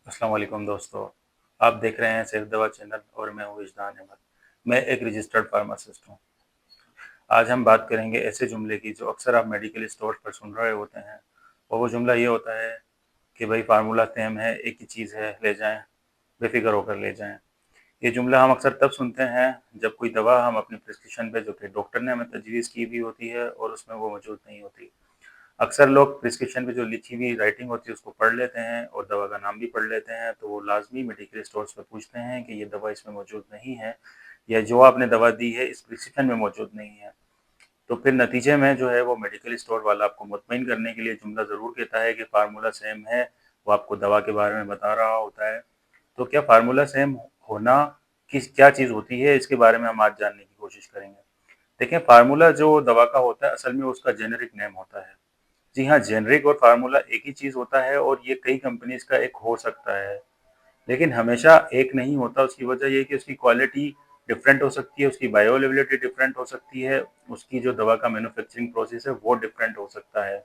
अस्सलाम वालेकुम दोस्तों। आप देख रहे हैं सिर्फ दवा चैनल और मैं हूँ विजदान अहमद। मैं एक रजिस्टर्ड फार्मासिस्ट हूँ। आज हम बात करेंगे ऐसे जुमले की जो अक्सर आप मेडिकल स्टोर पर सुन रहे होते हैं, और वो जुमला ये होता है कि भाई फार्मूला सेम है, एक ही चीज़ है, ले जाएं, बेफिक्र होकर ले जाएं। ये जुमला हम अक्सर तब सुनते हैं जब कोई दवा हम अपनी प्रिस्क्रिप्शन पे जो कि डॉक्टर ने हमें तजवीज़ की भी होती है और उसमें वो मौजूद नहीं होती। अक्सर लोग प्रिस्क्रिप्शन पे जो लिखी हुई राइटिंग होती है उसको पढ़ लेते हैं और दवा का नाम भी पढ़ लेते हैं, तो वो लाजमी मेडिकल स्टोर्स पे पूछते हैं कि ये दवा इसमें मौजूद नहीं है, या जो आपने दवा दी है इस प्रिस्क्रिप्शन में मौजूद नहीं है। तो फिर नतीजे में जो है वो मेडिकल स्टोर वाला आपको मुतमईन करने के लिए जुमला ज़रूर कहता है कि फार्मूला सेम है, वो आपको दवा के बारे में बता रहा होता है। तो क्या फार्मूला सेम होना किस क्या चीज़ होती है, इसके बारे में हम आज जानने की कोशिश करेंगे। देखें, फार्मूला जो दवा का होता है असल में उसका जेनेरिक नेम होता है। जी हाँ, जेनरिक और फार्मूला एक ही चीज़ होता है और ये कई कंपनीज़ का एक हो सकता है, लेकिन हमेशा एक नहीं होता। उसकी वजह ये है कि उसकी क्वालिटी डिफरेंट हो सकती है, उसकी बायो अवेलेबिलिटी डिफरेंट हो सकती है, उसकी जो दवा का मैन्युफैक्चरिंग प्रोसेस है वो डिफरेंट हो सकता है।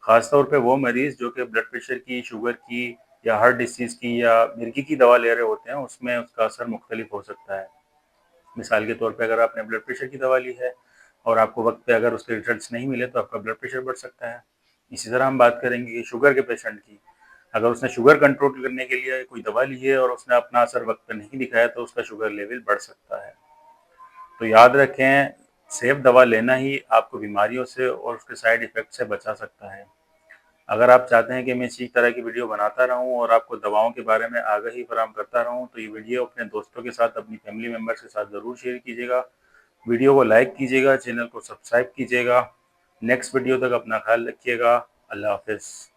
ख़ास तौर पे वो मरीज़ जो कि ब्लड प्रेशर की, शुगर की या हार्ट डिसीज़ की या मिर्गी की दवा ले रहे होते हैं, उसमें उसका असर मुख्तलिफ हो सकता है। मिसाल के तौर पे अगर आपने ब्लड प्रेशर की दवा ली है और आपको वक्त पे अगर उसके रिजल्ट्स नहीं मिले तो आपका ब्लड प्रेशर बढ़ सकता है। इसी तरह हम बात करेंगे कि शुगर के पेशेंट की, अगर उसने शुगर कंट्रोल करने के लिए कोई दवा ली है और उसने अपना असर वक्त पे नहीं दिखाया तो उसका शुगर लेवल बढ़ सकता है। तो याद रखें, सेफ दवा लेना ही आपको बीमारियों से और उसके साइड इफ़ेक्ट से बचा सकता है। अगर आप चाहते हैं कि मैं इसी तरह की वीडियो बनाता रहूं और आपको दवाओं के बारे में आगाही फराहम करता रहूं, तो ये वीडियो अपने दोस्तों के साथ, अपनी फैमिली मेम्बर्स के साथ ज़रूर शेयर कीजिएगा। वीडियो को लाइक कीजिएगा, चैनल को सब्सक्राइब कीजिएगा। नेक्स्ट वीडियो तक अपना ख्याल रखिएगा। अल्लाह हाफ़िज़।